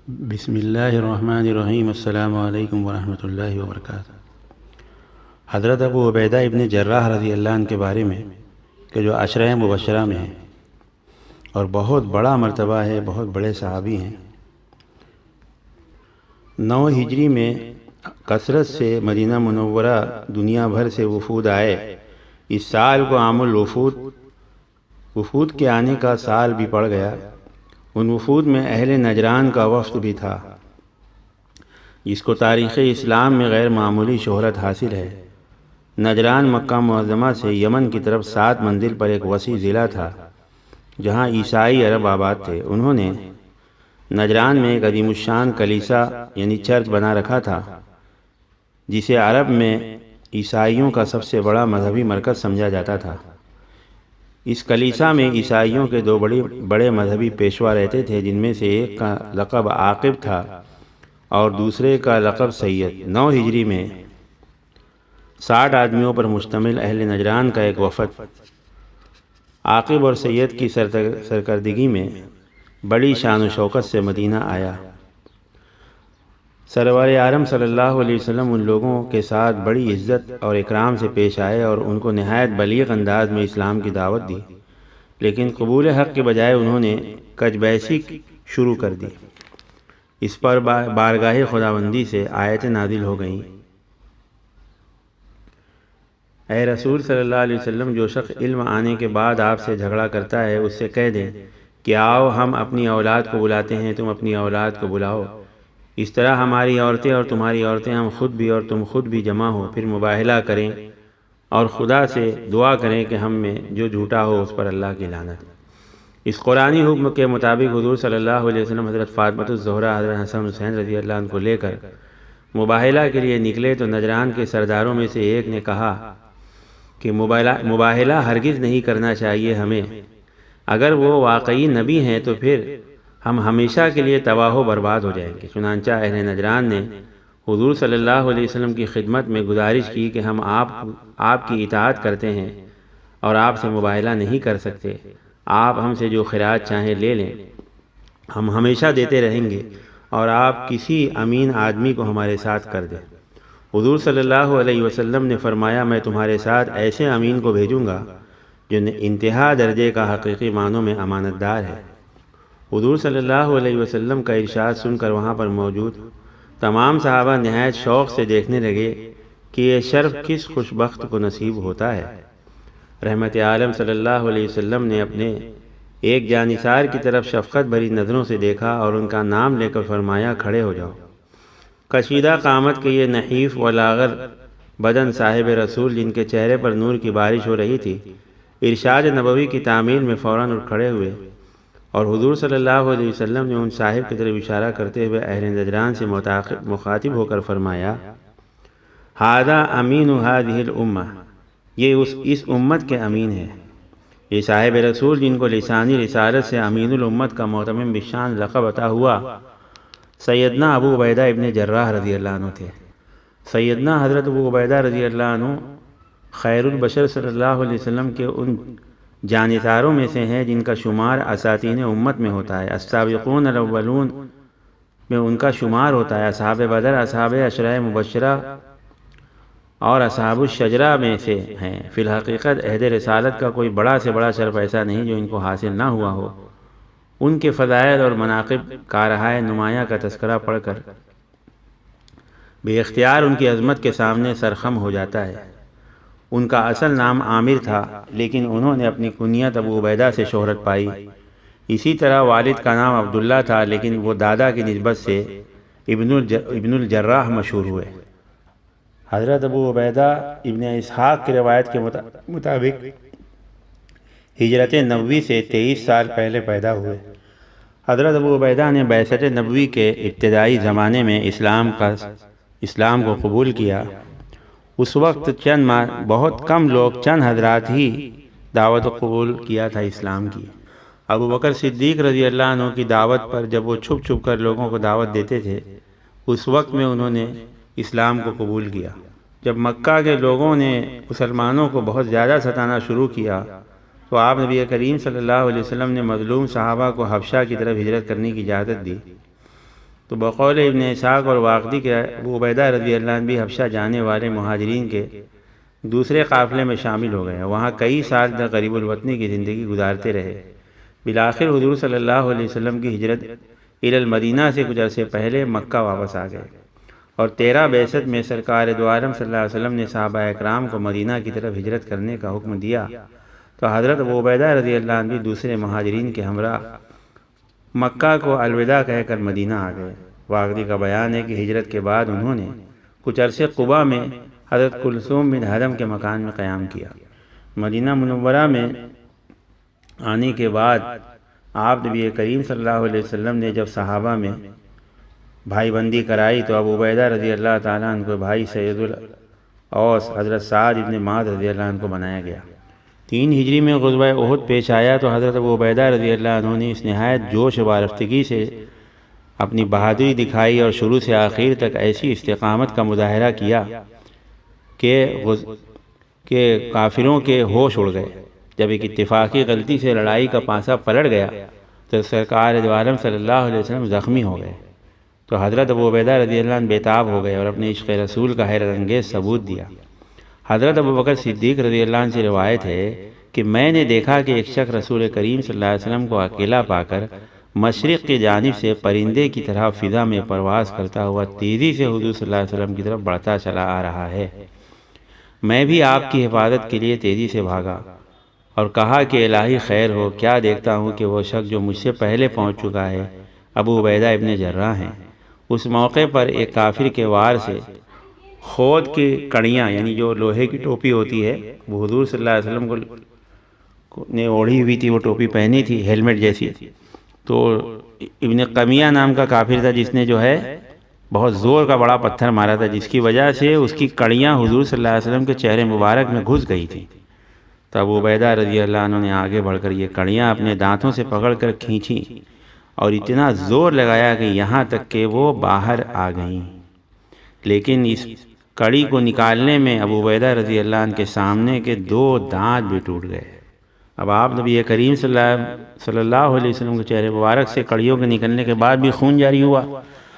بسم اللہ الرحمن الرحیم۔ السلام علیکم ورحمۃ اللہ وبرکاتہ۔ حضرت ابو عبیدہ ابن جراح رضی اللہ عنہ کے بارے میں کہ جو عشرہ مبشرہ میں ہیں اور بہت بڑا مرتبہ ہے، بہت بڑے صحابی ہیں۔ 9 ہجری میں کثرت سے مدینہ منورہ دنیا بھر سے وفود آئے۔ اس سال کو عام وفود کے آنے کا سال بھی پڑ گیا۔ ان وفود میں اہل نجران کا وفد بھی تھا، جس کو تاریخ اسلام میں غیر معمولی شہرت حاصل ہے۔ نجران مکہ معظمہ سے یمن کی طرف 7 منزل پر ایک وسیع ضلع تھا، جہاں عیسائی عرب آباد تھے۔ انہوں نے نجران میں ایک عظیم الشان کلیسا یعنی چرچ بنا رکھا تھا، جسے عرب میں عیسائیوں کا سب سے بڑا مذہبی مرکز سمجھا جاتا تھا۔ اس کلیسا میں عیسائیوں کے 2 بڑے مذہبی پیشوا رہتے تھے، جن میں سے ایک کا لقب عاقب تھا اور دوسرے کا لقب سید۔ 9 ہجری میں 60 آدمیوں پر مشتمل اہل نجران کا ایک وفد عاقب اور سید کی سرکردگی میں بڑی شان و شوکت سے مدینہ آیا۔ سرور عالم صلی اللہ علیہ وسلم ان لوگوں کے ساتھ بڑی عزت اور اکرام سے پیش آئے اور ان کو نہایت بلیغ انداز میں اسلام کی دعوت دی، لیکن قبول حق کے بجائے انہوں نے کج بیسی شروع کر دی۔ اس پر بارگاہ خداوندی سے آیتیں نازل ہو گئیں: اے رسول صلی اللہ علیہ وسلم، جو شخص علم آنے کے بعد آپ سے جھگڑا کرتا ہے، اس سے کہہ دیں کہ آؤ ہم اپنی اولاد کو بلاتے ہیں، تم اپنی اولاد کو بلاؤ۔ اس طرح ہماری عورتیں اور تمہاری عورتیں، ہم خود بھی اور تم خود بھی جمع ہو، پھر مباہلہ کریں اور خدا سے دعا کریں کہ ہم میں جو جھوٹا ہو اس پر اللہ کی لعنت۔ اس قرآنی حکم کے مطابق حضور صلی اللہ علیہ وسلم حضرت فاطمہ الزہرا، حضرت حسن حسین رضی اللہ عنہ کو لے کر مباہلہ کے لیے نکلے تو نجران کے سرداروں میں سے ایک نے کہا کہ مباہلہ ہرگز نہیں کرنا چاہیے ہمیں، اگر وہ واقعی نبی ہیں تو پھر ہم ہمیشہ کے لیے تباہ و برباد ہو جائیں گے۔ چنانچہ اہل نجران نے حضور صلی اللہ علیہ وسلم کی خدمت میں گزارش کی کہ ہم آپ کی اطاعت کرتے ہیں اور آپ سے مباہلہ نہیں کر سکتے، آپ ہم سے جو خراج چاہیں لے لیں، ہم ہمیشہ دیتے رہیں گے، اور آپ کسی امین آدمی کو ہمارے ساتھ کر دیں۔ حضور صلی اللہ علیہ وسلم نے فرمایا، میں تمہارے ساتھ ایسے امین کو بھیجوں گا جو انتہا درجے کا حقیقی معنوں میں امانت دار ہے۔ حضور صلی اللہ علیہ وسلم کا ارشاد سن کر وہاں پر موجود تمام صحابہ نہایت شوق سے دیکھنے لگے کہ یہ شرف کس خوش بخت کو نصیب ہوتا ہے۔ رحمت عالم صلی اللہ علیہ وسلم نے اپنے ایک جانثار کی طرف شفقت بھری نظروں سے دیکھا اور ان کا نام لے کر فرمایا، کھڑے ہو جاؤ۔ کشیدہ قامت کے یہ نحیف و لاغر بدن صاحب رسول، جن کے چہرے پر نور کی بارش ہو رہی تھی، ارشاد نبوی کی تعمیل میں فوراً اٹھ کھڑے ہوئے، اور حضور صلی اللہ علیہ وسلم نے ان صاحب کی طرف اشارہ کرتے ہوئے اہل نجران سے مخاطب ہو کر فرمایا، ھذا امین ھذہ الامہ، یہ اس امت کے امین ہے۔ یہ صاحب رسول، جن کو لسانی رسالت سے امین الامت کا معتمم بالشان لقب عطا ہوا، سیدنا ابو عبیدہ ابن جراح رضی اللہ عنہ تھے۔ سیدنا حضرت ابو عبیدہ رضی اللہ عنہ خیر البشر صلی اللہ علیہ وسلم کے ان جانثاروں میں سے ہیں جن کا شمار اساتین امت میں ہوتا ہے۔ السابقون الاولون میں ان کا شمار ہوتا ہے۔ اصحاب بدر، اصحاب عشرہ مبشرہ اور اصحاب الشجرہ میں سے ہیں۔ فی الحقیقت عہد رسالت کا کوئی بڑا سے بڑا شرف ایسا نہیں جو ان کو حاصل نہ ہوا ہو۔ ان کے فضائل اور مناقب کارہائے نمایاں کا تذکرہ پڑھ کر بے اختیار ان کی عظمت کے سامنے سرخم ہو جاتا ہے۔ ان کا اصل نام عامر تھا، لیکن انہوں نے اپنی کنیت ابو عبیدہ سے شہرت پائی۔ اسی طرح والد کا نام عبداللہ تھا، لیکن وہ دادا کی نسبت سے ابن الجراح مشہور ہوئے۔ حضرت ابو عبیدہ ابن اسحاق کی روایت کے مطابق ہجرت نبوی سے 23 سال پہلے پیدا ہوئے۔ حضرت ابو عبیدہ نے بعثت نبوی کے ابتدائی زمانے میں اسلام کو قبول کیا۔ اس وقت بہت کم لوگ، چند حضرات ہی دعوت قبول کیا تھا اسلام کی۔ ابو بکر صدیق رضی اللہ عنہ کی دعوت پر جب وہ چھپ چھپ کر لوگوں کو دعوت دیتے تھے، اس وقت میں انہوں نے اسلام کو قبول کیا۔ جب مکہ کے لوگوں نے مسلمانوں کو بہت زیادہ ستانا شروع کیا تو آپ نبی کریم صلی اللہ علیہ وسلم نے مظلوم صحابہ کو حبشہ کی طرف ہجرت کرنے کی اجازت دی۔ تو بقول ابن اسحاق اور واقدی کے ابو عبیدہ رضی اللہ عنہ بھی حبشہ جانے والے مہاجرین کے دوسرے قافلے میں شامل ہو گئے، وہاں کئی سال تک غریب الوطنی کی زندگی گزارتے رہے۔ بالآخر حضور صلی اللہ علیہ وسلم کی ہجرت المدینہ سے کچھ عرصے پہلے مکہ واپس آ گئے، اور 13 بعثت میں سرکار دو عالم صلی اللہ علیہ وسلم نے صحابہ اکرام کو مدینہ کی طرف ہجرت کرنے کا حکم دیا، تو حضرت ابو عبیدہ رضی اللہ عنہ بھی دوسرے مہاجرین کے ہمراہ مکہ کو الوداع کہہ کر مدینہ آ گئے۔ واقدی کا بیان ہے کہ ہجرت کے بعد انہوں نے کچھ عرصے قباء میں حضرت کلثوم بن حرم کے مکان میں قیام کیا۔ مدینہ منورہ میں آنے کے بعد آپ نبی کریم صلی اللہ علیہ وسلم نے جب صحابہ میں بھائی بندی کرائی تو ابو عبیدہ رضی اللہ تعالیٰ عنہ کو بھائی سید الاوس حضرت سعد ابن معاذ رضی اللہ عنہ کو بنایا گیا۔ 3 ہجری میں غزوہ احد پیش آیا تو حضرت ابو عبیدہ رضی اللہ عنہ نے اس نہایت جوش و بارفتگی سے اپنی بہادری دکھائی اور شروع سے آخر تک ایسی استقامت کا مظاہرہ کیا کہ کافروں کے ہوش اڑ گئے۔ جب ایک اتفاقی غلطی سے لڑائی کا پانسا پلٹ گیا تو سرکار دو عالم صلی اللہ علیہ وسلم زخمی ہو گئے، تو حضرت ابو عبیدہ رضی اللہ عنہ بیتاب ہو گئے اور اپنے عشق رسول کا حیرت انگیز ثبوت دیا۔ حضرت ابو بکر صدیق رضی اللہ عنہ سے روایت ہے کہ میں نے دیکھا کہ ایک شخص رسول کریم صلی اللہ علیہ وسلم کو اکیلا پا کر مشرق کی جانب سے پرندے کی طرح فضا میں پرواز کرتا ہوا تیزی سے حضور صلی اللہ علیہ وسلم کی طرف بڑھتا چلا آ رہا ہے۔ میں بھی آپ کی حفاظت کے لیے تیزی سے بھاگا اور کہا کہ الہی خیر ہو، کیا دیکھتا ہوں کہ وہ شخص جو مجھ سے پہلے پہنچ چکا ہے ابو عبیدہ ابن جراح ہیں۔ اس موقع پر ایک کافر کے وار سے خود کی کڑیاں، یعنی جو لوہے کی ٹوپی ہوتی ہے، وہ حضور صلی اللہ علیہ وسلم کو نے اوڑھی ہوئی تھی، وہ ٹوپی پہنی تھی ہیلمٹ جیسی، تو ابن قمیہ نام کا کافر تھا جس نے جو ہے بہت زور کا بڑا پتھر مارا تھا، جس کی وجہ سے اس کی کڑیاں حضور صلی اللہ علیہ وسلم کے چہرے مبارک میں گھس گئی تھیں۔ تو ابو عبیدہ رضی اللہ عنہ نے آگے بڑھ کر یہ کڑیاں اپنے دانتوں سے پکڑ کر کھینچیں اور اتنا زور لگایا کہ یہاں تک کہ وہ باہر آ گئیں، لیکن اس کڑی کو نکالنے میں ابو عبیدہ رضی اللہ عنہ کے سامنے کے 2 دانت بھی ٹوٹ گئے۔ اب آپ نبی کریم صلی اللہ علیہ وسلم کے چہرے مبارک سے کڑیوں کے نکلنے کے بعد بھی خون جاری ہوا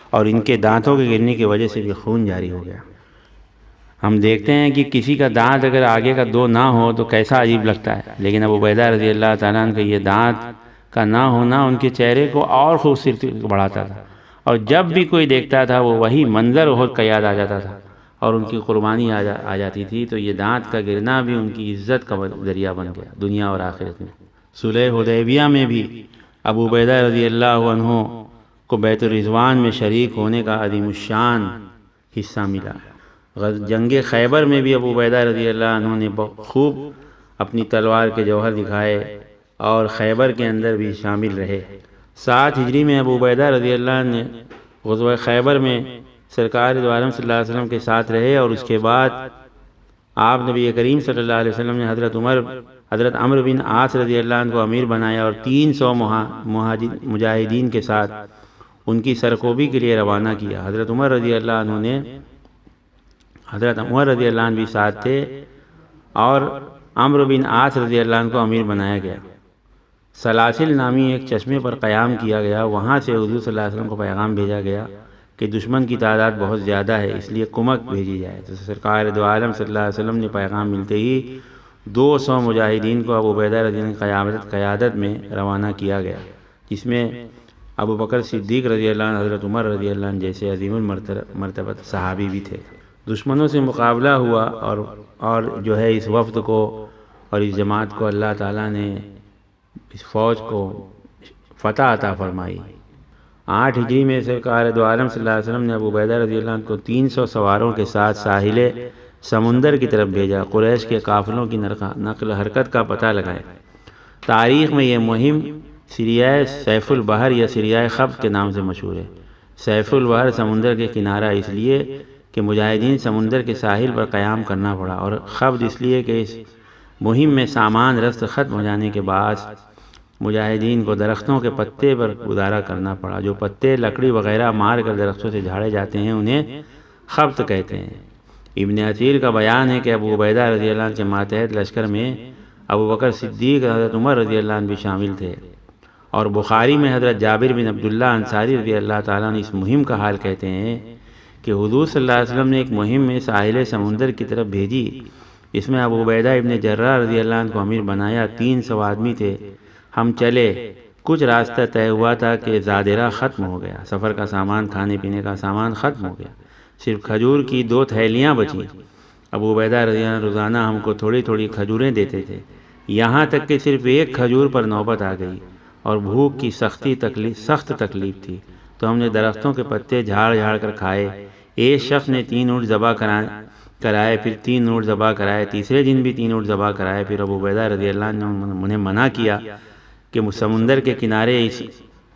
اور ان کے دانتوں کے گرنے کی وجہ سے بھی خون جاری ہو گیا۔ ہم دیکھتے ہیں کہ کسی کا دانت اگر آگے کا 2 نہ ہو تو کیسا عجیب لگتا ہے، لیکن ابو عبیدہ رضی اللہ تعالیٰ عنہ کا یہ دانت کا نہ ہونا ان کے چہرے کو اور خوبصورتی بڑھاتا تھا، اور جب بھی کوئی دیکھتا تھا وہ وہی منظر احد کا یاد آ جاتا تھا اور ان کی قربانی آ جاتی تھی، تو یہ دانت کا گرنا بھی ان کی عزت کا ذریعہ بن گیا دنیا اور آخرت میں۔ صلح حدیبیہ میں بھی ابو عبیدہ رضی اللہ عنہ کو بیت الرضوان میں شریک ہونے کا عظیم الشان حصہ ملا۔ جنگ خیبر میں بھی ابو عبیدہ رضی اللہ عنہ نے خوب اپنی تلوار کے جوہر دکھائے اور خیبر کے اندر بھی شامل رہے۔ 7 ہجری میں ابو عبیدہ رضی اللہ عنہ نے غزوہ خیبر میں سرکار دو عالم صلی اللہ علیہ وسلم کے ساتھ رہے، اور اس کے بعد آپ نبی کریم صلی اللہ علیہ وسلم نے حضرت عمرو بن عاص رضی اللہ عنہ کو امیر بنایا اور 300 مجاہدین کے ساتھ ان کی سرکوبی کے لیے روانہ کیا۔ حضرت عمر رضی اللہ عنہ بھی ساتھ تھے اور عمرو بن عاص رضی اللہ عنہ کو امیر بنایا گیا۔ سلاسل نامی ایک چشمے پر قیام کیا گیا، وہاں سے حضور صلی اللہ علیہ وسلم کو پیغام بھیجا گیا کہ دشمن کی تعداد بہت زیادہ ہے، اس لیے کمک بھیجی جائے۔ تو سرکار دو عالم صلی اللہ علیہ وسلم نے پیغام ملتے ہی 200 مجاہدین کو ابو عبیدہ رضی اللہ عنہ قیادت میں روانہ کیا گیا، جس میں ابو بکر صدیق رضی اللہ عنہ، حضرت عمر رضی اللہ عنہ جیسے عظیم المرتبہ صحابی بھی تھے۔ دشمنوں سے مقابلہ ہوا اور جو ہے اس وفد کو اور اس جماعت کو اللہ تعالیٰ نے اس فوج کو فتح عطا فرمائی۔ 8 ہجری میں سرکار دو عالم صلی اللہ علیہ وسلم نے ابو عبیدہ رضی اللہ عنہ کو 300 سواروں کے ساتھ ساحل سمندر کی طرف بھیجا، قریش کے قافلوں کی نقل حرکت کا پتہ لگائے۔ تاریخ میں یہ مہم سریائے سیف البحر یا سریائے خبز کے نام سے مشہور ہے۔ سیف البحر سمندر کے کنارہ اس لیے کہ مجاہدین سمندر کے ساحل پر قیام کرنا پڑا، اور خبز اس لیے کہ اس مہم میں سامان رست ختم ہو جانے کے باعث مجاہدین کو درختوں کے پتے پر گزارا کرنا پڑا۔ جو پتے لکڑی وغیرہ مار کر درختوں سے جھاڑے جاتے ہیں انہیں خبز کہتے ہیں۔ ابن عثیر کا بیان ہے کہ ابو عبیدہ رضی اللہ عنہ کے ماتحت لشکر میں ابو بکر صدیق، حضرت عمر رضی اللہ عنہ بھی شامل تھے، اور بخاری میں حضرت جابر بن عبداللہ انصاری رضی اللہ تعالیٰ نے اس مہم کا حال کہتے ہیں کہ حضور صلی اللہ علیہ وسلم نے ایک مہم میں ساحل سمندر کی طرف بھیجی، اس میں ابو عبیدہ ابن جراح رضی اللہ عنہ کو امیر بنایا۔ 300 آدمی تھے۔ ہم چلے، کچھ راستہ طے ہوا تھا کہ زادرہ ختم ہو گیا، سفر کا سامان، کھانے پینے کا سامان ختم ہو گیا، صرف کھجور کی 2 تھیلیاں بچیں۔ ابو عبیدہ رضی اللہ عنہ روزانہ ہم کو تھوڑی تھوڑی کھجوریں دیتے تھے، یہاں تک کہ صرف ایک کھجور پر نوبت آ گئی اور بھوک کی سخت تکلیف تھی، تو ہم نے درختوں کے پتے جھاڑ جھاڑ کر کھائے۔ ایک شخص نے 3 اونٹ ذبح کرائے، پھر 3 اونٹ ذبح کرائے، تیسرے دن بھی 3 اونٹ ذبح کرائے۔ پھر ابو عبیدہ رضی اللہ عنہ نے انہیں منع کیا کہ سمندر کے کنارے اس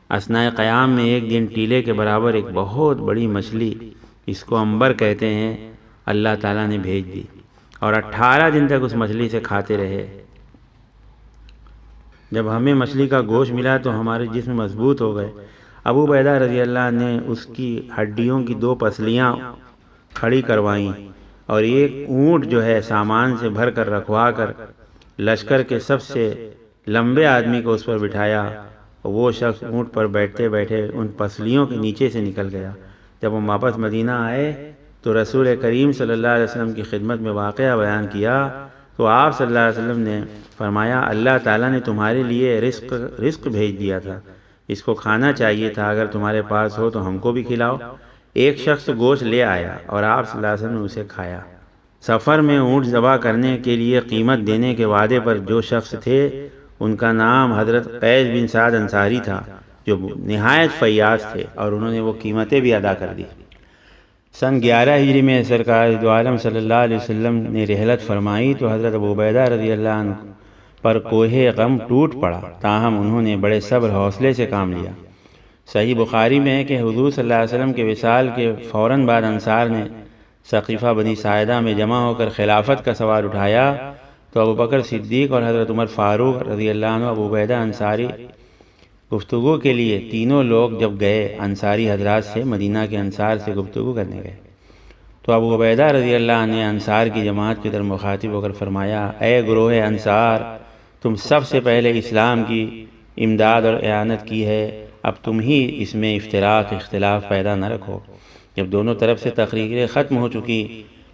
اثناء قیام میں ایک دن ٹیلے کے برابر ایک بہت بڑی مچھلی، اس کو عنبر کہتے ہیں، اللہ تعالیٰ نے بھیج دی، اور 18 دن تک اس مچھلی سے کھاتے رہے۔ جب ہمیں مچھلی کا گوشت ملا تو ہمارے جسم مضبوط ہو گئے۔ ابو عبیدہ رضی اللہ عنہ نے اس کی ہڈیوں کی 2 پسلیاں کھڑی کروائیں اور ایک اونٹ جو ہے سامان سے بھر کر رکھوا کر لشکر کے سب سے لمبے آدمی کو اس پر بٹھایا، اور وہ شخص اونٹ پر بیٹھتے بیٹھے ان پسلیوں کے نیچے سے نکل گیا۔ جب ہم واپس مدینہ آئے تو رسول کریم صلی اللہ علیہ وسلم کی خدمت میں واقعہ بیان کیا تو آپ صلی اللہ علیہ وسلم نے فرمایا، اللہ تعالیٰ نے تمہارے لیے رزق بھیج دیا تھا، اس کو کھانا چاہیے تھا، اگر تمہارے پاس ہو تو ہم کو بھی کھلاؤ۔ ایک شخص گوشت لے آیا اور آپ صلی اللہ علیہ وسلم نے اسے کھایا۔ سفر میں اونٹ ذبح کرنے کے لیے قیمت دینے کے وعدے پر جو شخص تھے ان کا نام حضرت قیس بن سعد انصاری تھا، جو نہایت فیاض تھے، اور انہوں نے وہ قیمتیں بھی ادا کر دی۔ سن 11 ہجری میں سرکار دو عالم صلی اللہ علیہ وسلم نے رحلت فرمائی تو حضرت ابو عبیدہ رضی اللہ عنہ پر کوہ غم ٹوٹ پڑا، تاہم انہوں نے بڑے صبر حوصلے سے کام لیا۔ صحیح بخاری میں ہے کہ حضور صلی اللہ علیہ وسلم کے وصال کے فوراً بعد انصار نے ثقیفہ بنی ساعدہ میں جمع ہو کر خلافت کا سوال اٹھایا تو ابو بکر صدیق اور حضرت عمر فاروق رضی اللہ عنہ ابو عبیدہ انصاری گفتگو کے لیے تینوں لوگ جب گئے، انصاری حضرات سے، مدینہ کے انصار سے گفتگو کرنے گئے، تو ابو عبیدہ رضی اللہ عنہ نے انصار کی جماعت کی طرف مخاطب ہو کر فرمایا، اے گروہ انصار، تم سب سے پہلے اسلام کی امداد اور اعانت کی ہے، اب تم ہی اس میں اختلاف پیدا نہ رکھو۔ جب دونوں طرف سے تقریریں ختم ہو چکی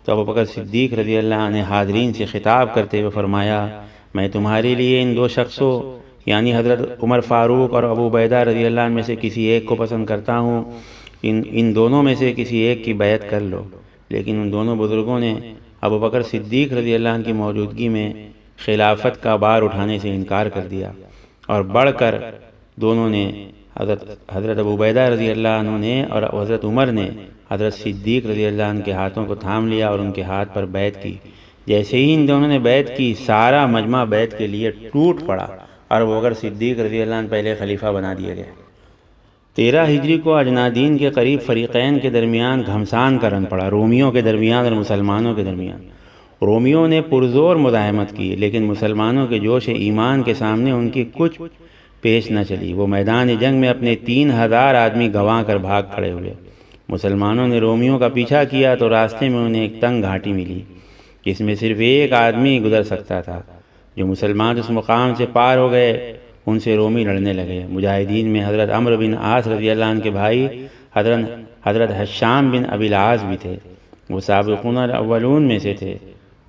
تو ابو بکر صدیق رضی اللہ عنہ نے حاضرین سے خطاب کرتے ہوئے فرمایا، میں تمہارے لیے ان 2 شخصوں یعنی حضرت عمر فاروق اور ابو عبیدہ رضی اللہ عنہ میں سے کسی ایک کو پسند کرتا ہوں، ان دونوں میں سے کسی ایک کی بیعت کر لو۔ لیکن ان دونوں بزرگوں نے ابو بکر صدیق رضی اللہ عنہ کی موجودگی میں خلافت کا بار اٹھانے سے انکار کر دیا، اور بڑھ کر دونوں نے حضرت ابو عبیدہ رضی اللہ عنہ نے اور حضرت عمر نے حضرت صدیق رضی اللہ عنہ کے ہاتھوں کو تھام لیا اور ان کے ہاتھ پر بیعت کی۔ جیسے ہی ان دونوں نے بیعت کی، سارا مجمع بیعت کے لیے ٹوٹ پڑا اور ابو بکر صدیق رضی اللہ عنہ پہلے خلیفہ بنا دیے گئے۔ 13 ہجری کو اجنادین کے قریب فریقین کے درمیان گھمسان کا رن پڑا، رومیوں کے درمیان اور مسلمانوں کے درمیان۔ رومیوں نے پرزور مزاحمت کی، لیکن مسلمانوں کے جوش ایمان کے سامنے ان کی کچھ پیش نہ چلی۔ وہ میدان جنگ میں اپنے 3000 آدمی گنوا کر بھاگ کھڑے ہوئے۔ مسلمانوں نے رومیوں کا پیچھا کیا تو راستے میں انہیں ایک تنگ گھاٹی ملی، جس میں صرف ایک آدمی گزر سکتا تھا۔ جو مسلمان اس مقام سے پار ہو گئے، ان سے رومی لڑنے لگے۔ مجاہدین میں حضرت عمرو بن عاص رضی اللہ عنہ کے بھائی حضرت حشام بن ابی العاص بھی تھے۔ وہ سابقون الاولون میں سے تھے،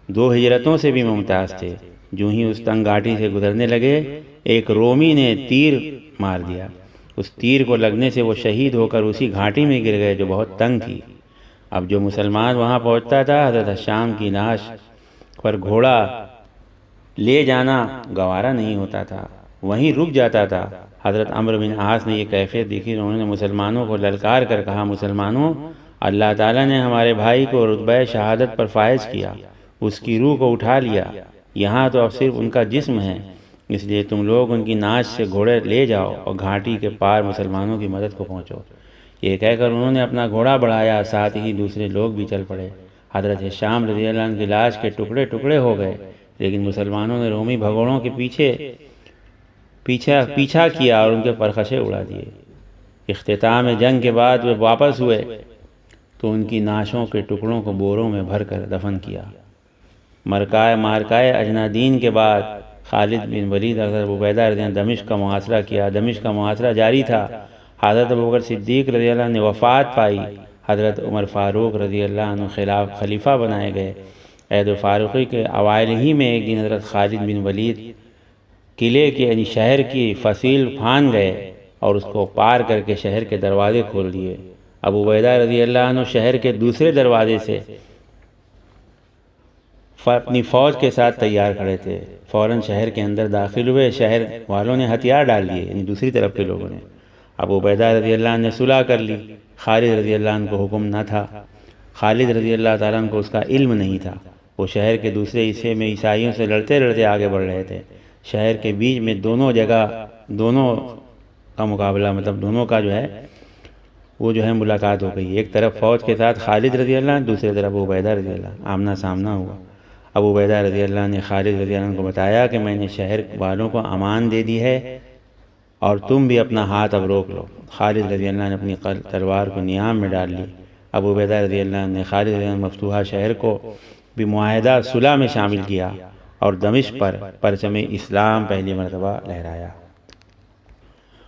2 ہجرتوں سے بھی ممتاز تھے۔ جو ہی اس تنگ گھاٹی سے گزرنے لگے، ایک رومی نے تیر مار دیا۔ اس تیر کو لگنے سے وہ شہید ہو کر اسی گھاٹی میں گر گئے جو بہت تنگ تھی۔ اب جو مسلمان وہاں پہنچتا تھا، حضرت حشام کی لاش پر گھوڑا لے جانا گوارا نہیں ہوتا تھا، وہیں رک جاتا تھا۔ حضرت عمرو بن عاص نے یہ کیفیت دیکھی، انہوں نے مسلمانوں کو للکار کر کہا، مسلمانوں، اللہ تعالیٰ نے ہمارے بھائی کو رتبہ شہادت پر فائز کیا، اس کی روح کو اٹھا لیا، یہاں تو اب صرف ان کا جسم ہے، اس لیے تم لوگ ان کی ناچ سے گھوڑے لے جاؤ اور گھاٹی کے پار مسلمانوں کی مدد کو پہنچو۔ یہ کہہ کر انہوں نے اپنا گھوڑا بڑھایا، ساتھ ہی دوسرے لوگ بھی چل پڑے۔ حضرت حشام رضی اللہ عنہ کی لاش کے ٹکڑے ٹکڑے ہو گئے، لیکن مسلمانوں نے رومی بھگوڑوں کے پیچھا کیا اور ان کے پرخاشے اڑا دیے۔ اختتام جنگ کے بعد وہ واپس ہوئے تو ان کی نعشوں کے ٹکڑوں کو بوروں میں بھر کر دفن کیا۔ مارکائے اجنادین کے بعد خالد بن ولید حضرت ابو عبیدہ رضی اللہ عنہ دمشق کا محاصرہ کیا۔ دمشق کا محاصرہ جاری تھا، حضرت ابوبکر صدیق رضی اللہ عنہ نے وفات پائی، حضرت عمر فاروق رضی اللہ عنہ خلیفہ بنائے گئے۔ عہد فاروقی کے اوائل ہی میں ایک دن حضرت خالد بن ولید قلعے کے یعنی شہر کی فصیل پھان گئے اور اس کو پار کر کے شہر کے دروازے کھول دیے۔ ابو عبیدہ رضی اللہ عنہ شہر کے دوسرے دروازے سے اپنی فوج کے ساتھ تیار کھڑے تھے، فوراً شہر کے اندر داخل ہوئے۔ شہر والوں نے ہتھیار ڈال لیے، یعنی دوسری طرف کے لوگوں نے۔ ابو عبیدہ رضی اللہ عنہ نے صلح کر لی۔ خالد رضی اللہ عنہ کو حکم نہ تھا، خالد رضی اللہ تعالیٰ عنہ کو اس کا علم نہیں تھا۔ وہ شہر کے دوسرے حصے میں عیسائیوں سے لڑتے لڑتے آگے بڑھ رہے تھے۔ شہر کے بیچ میں دونوں کا مقابلہ، مطلب دونوں کا وہ ملاقات ہو گئی۔ ایک طرف فوج کے ساتھ خالد رضی اللہ عنہ، دوسری طرف ابو عبیدہ رضی اللہ عنہ، آمنا سامنا ہوا۔ ابو عبیدہ رضی اللہ عنہ نے خالد رضی اللہ عنہ کو بتایا کہ میں نے شہر والوں کو امان دے دی ہے اور تم بھی اپنا ہاتھ اب روک لو۔ خالد رضی اللہ عنہ نے اپنی تلوار کو نیام میں ڈال لی۔ ابو عبیدہ رضی اللہ عنہ نے خالد رضی اللہ عنہ مفتوحہ شہر کو بھی معاہدہ صلح میں شامل کیا اور دمشق پر پرچم اسلام پہلی مرتبہ لہرایا۔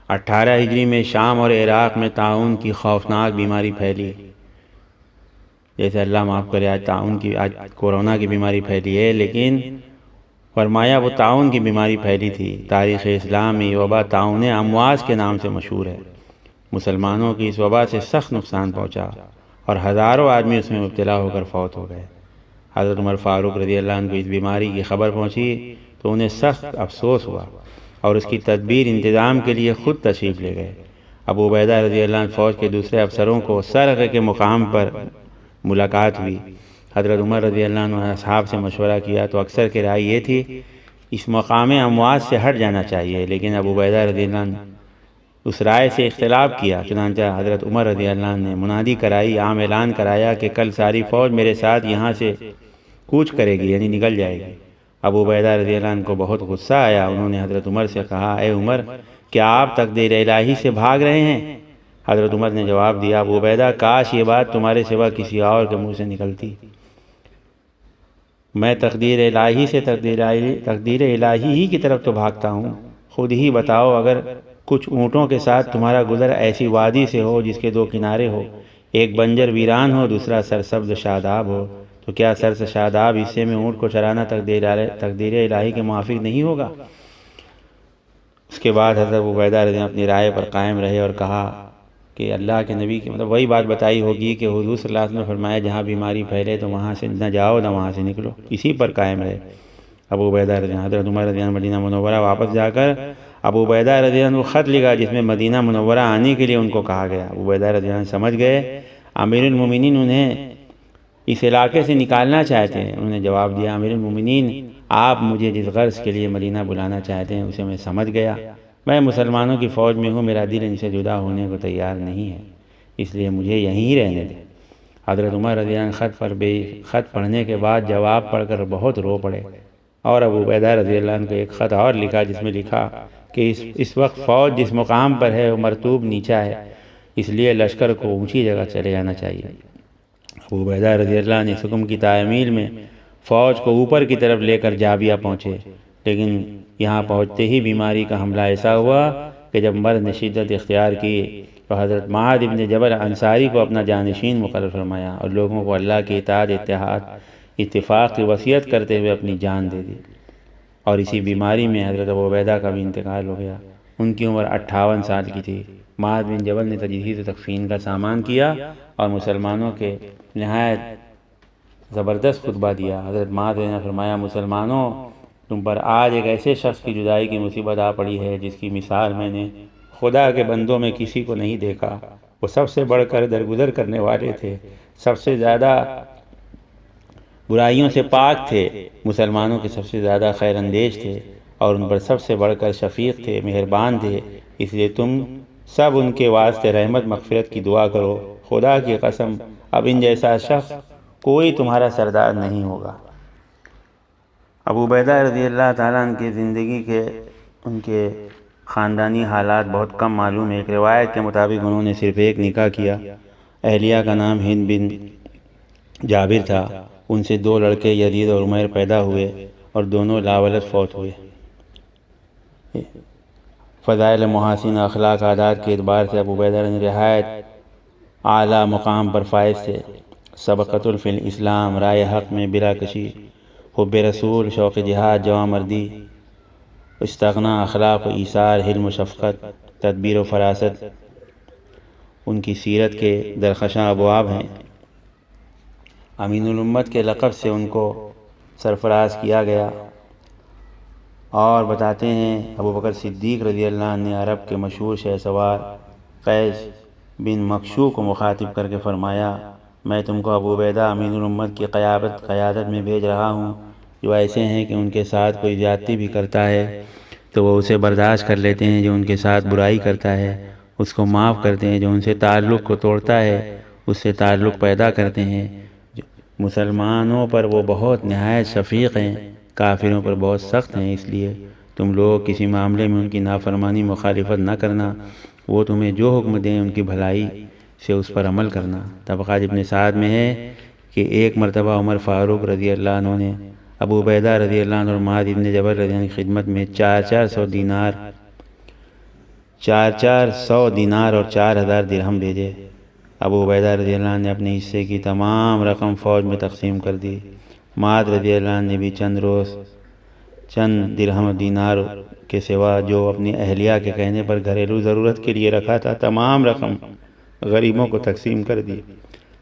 18 ہجری میں شام اور عراق میں طاعون کی خوفناک بیماری پھیلی۔ جیسے اللہ معاف کرے، آج کورونا کی بیماری پھیلی ہے، لیکن فرمایا وہ طاعون کی بیماری پھیلی تھی۔ تاریخ اسلام میں یہ وبا طاعون امواس کے نام سے مشہور ہے۔ مسلمانوں کی اس وبا سے سخت نقصان پہنچا اور ہزاروں آدمی اس میں مبتلا ہو کر فوت ہو گئے۔ حضرت عمر فاروق رضی اللہ عنہ کو اس بیماری کی خبر پہنچی تو انہیں سخت افسوس ہوا اور اس کی تدبیر انتظام کے لیے خود تشریف لے گئے۔ ابو عبیدہ رضی اللہ عنہ فوج کے دوسرے افسروں کو سرغ کے مقام پر ملاقات ہوئی۔ حضرت عمر رضی اللہ عنہ نے اصحاب سے مشورہ کیا تو اکثر کی رائے یہ تھی اس مقام امواس سے ہٹ جانا چاہیے، لیکن ابو عبیدہ رضی اللہ عنہ اس رائے سے اختلاف کیا۔ چنانچہ حضرت عمر رضی اللہ عنہ نے منادی کرائی، عام اعلان کرایا کہ کل ساری فوج میرے ساتھ یہاں سے کوچ کرے گی، یعنی نکل جائے گی۔ ابو عبیدہ رضی اللہ عنہ کو بہت غصہ آیا۔ انہوں نے حضرت عمر سے کہا، اے عمر، کیا آپ تقدیر الہی سے بھاگ رہے ہیں؟ حضرت عمر نے جواب دیا، ابو عبیدہ، کاش یہ بات تمہارے سوا کسی اور کے منہ سے نکلتی۔ میں تقدیر الہی ہی کی طرف تو بھاگتا ہوں۔ خود ہی بتاؤ، اگر کچھ اونٹوں کے ساتھ تمہارا گزر ایسی وادی سے ہو جس کے 2 کنارے ہو، ایک بنجر ویران ہو، دوسرا سرسبز شاداب ہو، تو کیا سرسبز شاداب حصے میں اونٹ کو چرانا تقدیر الہی کے موافق نہیں ہوگا؟ اس کے بعد حضرت ابو عبیدہ رضی اللہ عنہ اپنی رائے پر قائم رہے اور کہا کہ اللہ کے نبی کی وہی بات بتائی ہوگی کہ حضور صلی اللہ علیہ وسلم نے فرمایا جہاں بیماری پھیلے تو وہاں سے نہ جاؤ نہ وہاں سے نکلو، اسی پر قائم رہے۔ ابو عبیدہ رضی اللہ عنہ حضرت عمر رضی اللہ عنہ مدینہ منورہ واپس جا کر ابو عبیدہ رضی اللہ عنہ کو خط لکھا جس میں مدینہ منورہ آنے کے لیے ان کو کہا گیا۔ ابو عبیدہ رضی اللہ عنہ سمجھ گئے امیر المومنین انہیں اس علاقے سے نکالنا چاہتے ہیں۔ انہوں نے جواب دیا، امیر المومنین، آپ مجھے جس غرض کے لیے مدینہ بلانا چاہتے ہیں اسے میں سمجھ گیا۔ میں مسلمانوں کی فوج میں ہوں، میرا دل ان سے جدا ہونے کو تیار نہیں ہے، اس لیے مجھے یہیں رہنے دیں۔ حضرت عمر رضی اللہ عنہ خط پڑھنے کے بعد جواب پڑھ کر بہت رو پڑے اور ابو عبیدہ رضی اللہ عنہ کو ایک خط اور لکھا جس میں لکھا کہ اس وقت فوج جس مقام پر ہے وہ مرطوب نیچا ہے، اس لیے لشکر کو اونچی جگہ چلے جانا چاہیے۔ ابو عبیدہ رضی اللہ عنہ اس حکم کی تعمیل میں فوج کو اوپر کی طرف لے کر جابیہ پہنچے، لیکن یہاں پہنچتے ہی بیماری کا حملہ ایسا ہوا کہ جب مرض نے شدت اختیار کی تو حضرت معاذ ابن جبل انصاری کو اپنا جانشین مقرر فرمایا اور لوگوں کو اللہ کی اطاعت، اتفاق کی وصیت کرتے ہوئے اپنی جان دے دی۔ اور اسی بیماری میں حضرت ابو عبیدہ کا بھی انتقال ہو گیا۔ ان کی عمر 58 سال کی تھی۔ معاذ بن جبل نے تجہیز و تکفین کا سامان کیا اور مسلمانوں کے نہایت زبردست خطبہ دیا۔ حضرت معاذ نے فرمایا، مسلمانوں، تم پر آج ایک ایسے شخص کی جدائی کی مصیبت آ پڑی ہے جس کی مثال میں نے خدا کے بندوں میں کسی کو نہیں دیکھا۔ وہ سب سے بڑھ کر درگزر کرنے والے تھے، سب سے زیادہ برائیوں سے پاک تھے، مسلمانوں کے سب سے زیادہ خیر اندیش تھے اور ان پر سب سے بڑھ کر شفیق تھے، مہربان تھے۔ اس لیے تم سب ان کے واسطے رحمت مغفرت کی دعا کرو۔ خدا کی قسم، اب ان جیسا شخص کوئی تمہارا سردار نہیں ہوگا۔ ابو عبیدہ رضی اللہ تعالیٰ عنہ کی زندگی کے ان کے خاندانی حالات بہت کم معلوم ہے۔ ایک روایت کے مطابق انہوں نے صرف ایک نکاح کیا۔ اہلیہ کا نام ہند بن جابر تھا۔ ان سے 2 لڑکے یزید اور عمیر پیدا ہوئے اور دونوں لاولد فوت ہوئے۔ فضائل محاسن اخلاق عادات کے اعتبار سے ابو عبیدہ نے نہایت اعلیٰ مقام پر فائز تھے۔ سبقت فی الاسلام، رائے حق میں بلا کشی، حب رسول، شوق جہاد، جواں مردی، استغنا، اخلاق و ایثار، حلم و شفقت، تدبیر و فراست ان کی سیرت کے درخشاں ابواب ہیں۔ امین الامت کے لقب سے ان کو سرفراز کیا گیا۔ اور بتاتے ہیں ابو بکر صدیق رضی اللہ عنہ نے عرب کے مشہور شہ سوار قیس بن مکشوع کو مخاطب کر کے فرمایا، میں تم کو ابو عبیدہ امین الامت کی قیادت میں بھیج رہا ہوں، جو ایسے ہیں کہ ان کے ساتھ کوئی زیادتی بھی کرتا ہے تو وہ اسے برداشت کر لیتے ہیں، جو ان کے ساتھ برائی کرتا ہے اس کو معاف کرتے ہیں، جو ان سے تعلق کو توڑتا ہے اس سے تعلق پیدا کرتے ہیں۔ مسلمانوں پر وہ بہت نہایت شفیق ہیں، کافروں پر بہت سخت ہیں، اس لیے تم لوگ کسی معاملے میں ان کی نافرمانی مخالفت نہ کرنا، وہ تمہیں جو حکم دیں ان کی بھلائی سے اس پر عمل کرنا۔ طبقات ابن سعد میں ہے کہ ایک مرتبہ عمر فاروق رضی اللہ عنہ نے ابو عبیدہ رضی اللہ عنہ اور معاذ بن جبل رضی اللہ عنہ کی خدمت میں 400 دینار اور 4000 درہم بھیجے۔ ابو عبیدہ رضی اللہ عنہ نے اپنے حصے کی تمام رقم فوج میں تقسیم کر دی۔ معاذ رضی اللہ عنہ نے بھی چند درہم دینار کے سوا جو اپنی اہلیہ کے کہنے پر گھریلو ضرورت کے لیے رکھا تھا تمام رقم غریبوں کو تقسیم کر دی۔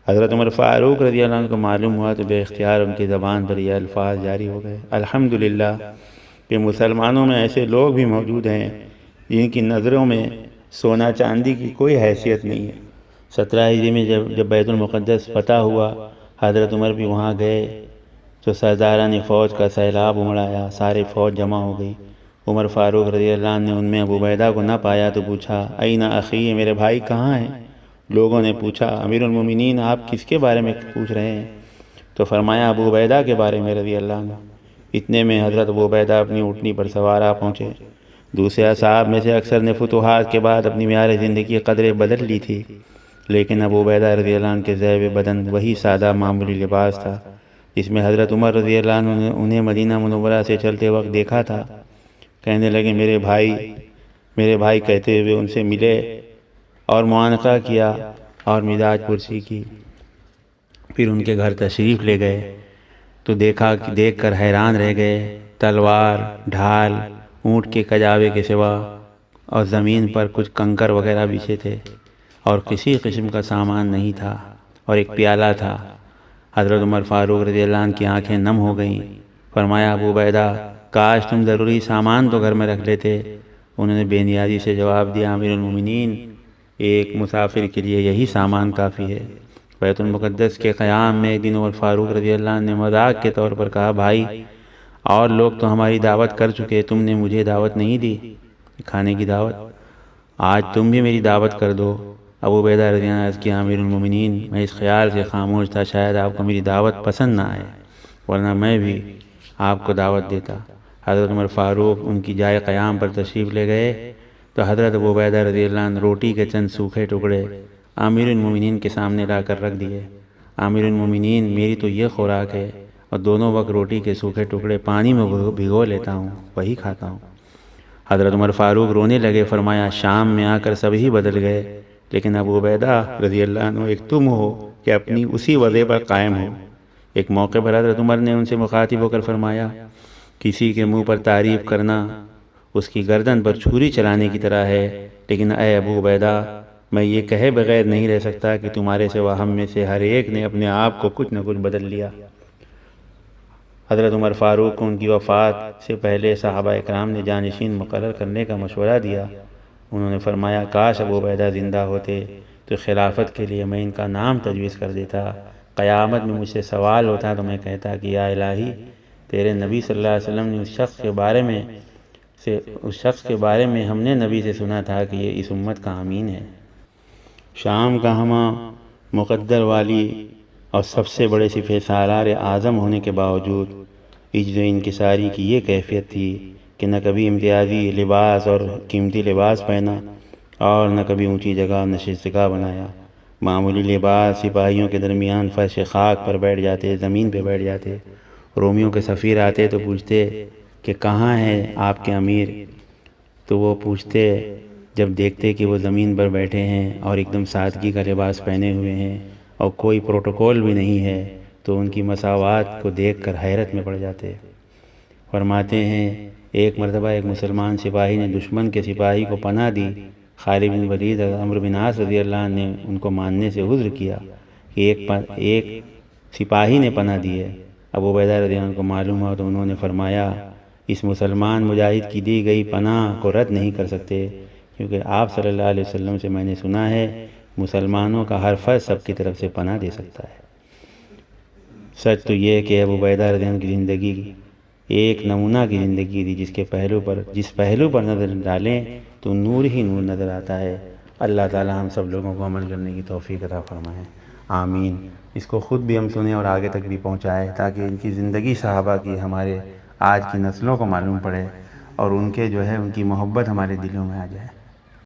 حضرت عمر فاروق رضی اللہ عنہ کو معلوم ہوا تو بے اختیار ان کی زبان پر یہ الفاظ جاری ہو گئے، الحمدللہ کہ مسلمانوں میں ایسے لوگ بھی موجود ہیں جن کی نظروں میں سونا چاندی کی کوئی حیثیت نہیں ہے۔ 17 ہجری میں جب بیت المقدس فتح ہوا، حضرت عمر بھی وہاں گئے تو سرداران فوج کا سیلاب امڑ آیا، سارے فوج جمع ہو گئی۔ عمر فاروق رضی اللہ عنہ نے ان میں ابو عبیدہ کو نہ پایا تو پوچھا، این اخی، میرے بھائی کہاں ہیں؟ لوگوں نے پوچھا، امیر المومنین آپ کس کے بارے میں پوچھ رہے ہیں؟ تو فرمایا ابو عبیدہ کے بارے میں رضی اللہ عنہ۔ اتنے میں حضرت ابو عبیدہ اپنی اونٹنی پر سوار آ پہنچے۔ دوسرے اصحاب میں سے اکثر نے فتوحات کے بعد اپنی معیار زندگی کی قدریں بدل لی تھی، لیکن ابو عبیدہ رضی اللہ عنہ کے ذیب بدن وہی سادہ معمولی لباس تھا جس میں حضرت عمر رضی اللہ عنہ نے انہیں مدینہ منورہ سے چلتے وقت دیکھا تھا۔ کہنے لگے، میرے بھائی کہتے ہوئے ان سے ملے اور معانقہ کیا اور مزاج پرسی کی۔ پھر ان کے گھر تشریف لے گئے تو دیکھ کر حیران رہ گئے۔ تلوار، ڈھال، اونٹ کے کجاوے کے سوا اور زمین پر کچھ کنکر وغیرہ بچھے تھے اور کسی قسم کا سامان نہیں تھا، اور ایک پیالہ تھا۔ حضرت عمر فاروق رضی اللہ عنہ کی آنکھیں نم ہو گئیں۔ فرمایا، ابو عبیدہ کاش تم ضروری سامان تو گھر میں رکھ لیتے۔ انہوں نے بے نیازی سے جواب دیا، امیر المومنین، ایک مسافر کے لیے یہی سامان کافی ہے۔ بیت المقدس کے قیام میں ایک دن عمر فاروق رضی اللہ عنہ نے مذاق کے طور پر کہا، بھائی اور لوگ تو ہماری دعوت کر چکے، تم نے مجھے دعوت نہیں دی کھانے کی دعوت، آج تم بھی میری دعوت کر دو۔ ابو عبیدہ رضی اللہ عنہ کیا، امیر المومنین، میں اس خیال سے خاموش تھا شاید آپ کو میری دعوت پسند نہ آئے، ورنہ میں بھی آپ کو دعوت دیتا۔ حضرت عمر فاروق ان کی جائے قیام پر تشریف لے گئے تو حضرت ابو عبیدہ رضی اللہ عنہ روٹی کے چند سوکھے ٹکڑے امیر المومنین کے سامنے لا کر رکھ دیے۔ امیر المومنین، میری تو یہ خوراک ہے اور دونوں وقت روٹی کے سوکھے ٹکڑے پانی میں بھگو لیتا ہوں، وہی کھاتا ہوں۔ حضرت عمر فاروق رونے لگے۔ فرمایا، شام میں آ کر سب ہی بدل گئے، لیکن ابو عبیدہ رضی اللہ عنہ ایک تم ہو کہ اپنی اسی وضع پر قائم ہو۔ ایک موقع پر حضرت عمر نے ان سے مخاطب ہو کر فرمایا، کسی کے منہ پر تعریف کرنا اس کی گردن پر چھری چلانے کی طرح ہے، لیکن اے ابو عبیدہ، میں یہ کہے بغیر نہیں رہ سکتا کہ تمہارے سوا ہم میں سے ہر ایک نے اپنے آپ کو کچھ نہ کچھ بدل لیا۔ حضرت عمر فاروق کو ان کی وفات سے پہلے صحابہ اکرام نے جانشین مقرر کرنے کا مشورہ دیا۔ انہوں نے فرمایا، کاش ابو عبیدہ زندہ ہوتے تو خلافت کے لیے میں ان کا نام تجویز کر دیتا۔ قیامت میں مجھ سے سوال ہوتا تو میں کہتا کہ یا الہی، تیرے نبی صلی اللہ علیہ وسلم نے اس شخص کے بارے میں ہم نے نبی سے سنا تھا کہ یہ اس امت کا امین ہے۔ شام کا ہمہ مقدر والی اور سب سے بڑے صفِ سالار اعظم ہونے کے باوجود عجز و انکساری کی یہ کیفیت تھی کہ نہ کبھی امتیازی لباس اور قیمتی لباس پہنا اور نہ کبھی اونچی جگہ نشستگاہ بنایا۔ معمولی لباس سپاہیوں کے درمیان فرش خاک پر بیٹھ جاتے، زمین پہ بیٹھ جاتے۔ رومیوں کے سفیر آتے تو پوچھتے کہ کہاں ہے آپ کے امیر؟ تو وہ پوچھتے جب دیکھتے کہ وہ زمین پر بیٹھے ہیں اور ایک دم سادگی کا لباس پہنے ہوئے ہیں اور کوئی پروٹوکول بھی نہیں ہے، تو ان کی مساوات کو دیکھ کر حیرت میں پڑ جاتے۔ فرماتے ہیں ایک مرتبہ ایک مسلمان سپاہی نے دشمن کے سپاہی کو پناہ دی۔ خالد بن ولید اور عمرو بن عاص رضی اللہ عنہ نے ان کو ماننے سے عذر کیا کہ ایک سپاہی نے پناہ دی ہے۔ ابو عبیدہ رضی اللہ عنہ کو معلوم ہوا تو انہوں نے فرمایا اس مسلمان مجاہد کی دی گئی پناہ کو رد نہیں کر سکتے، کیونکہ آپ صلی اللہ علیہ وسلم سے میں نے سنا ہے مسلمانوں کا ہر فرد سب کی طرف سے پناہ دے سکتا ہے۔ سچ تو یہ ہے کہ ابو عبیدہ رضی اللہ عنہ کی زندگی ایک نمونہ کی زندگی تھی، جس پہلو پر نظر ڈالیں تو نور ہی نور نظر آتا ہے۔ اللہ تعالی ہم سب لوگوں کو عمل کرنے کی توفیق عطا فرمائے، آمین۔ اس کو خود بھی ہم سنیں اور آگے تک بھی پہنچائے تاکہ ان کی زندگی صحابہ کی ہمارے آج کی نسلوں کو معلوم پڑے اور ان کی محبت ہمارے دلوں میں آ جائے۔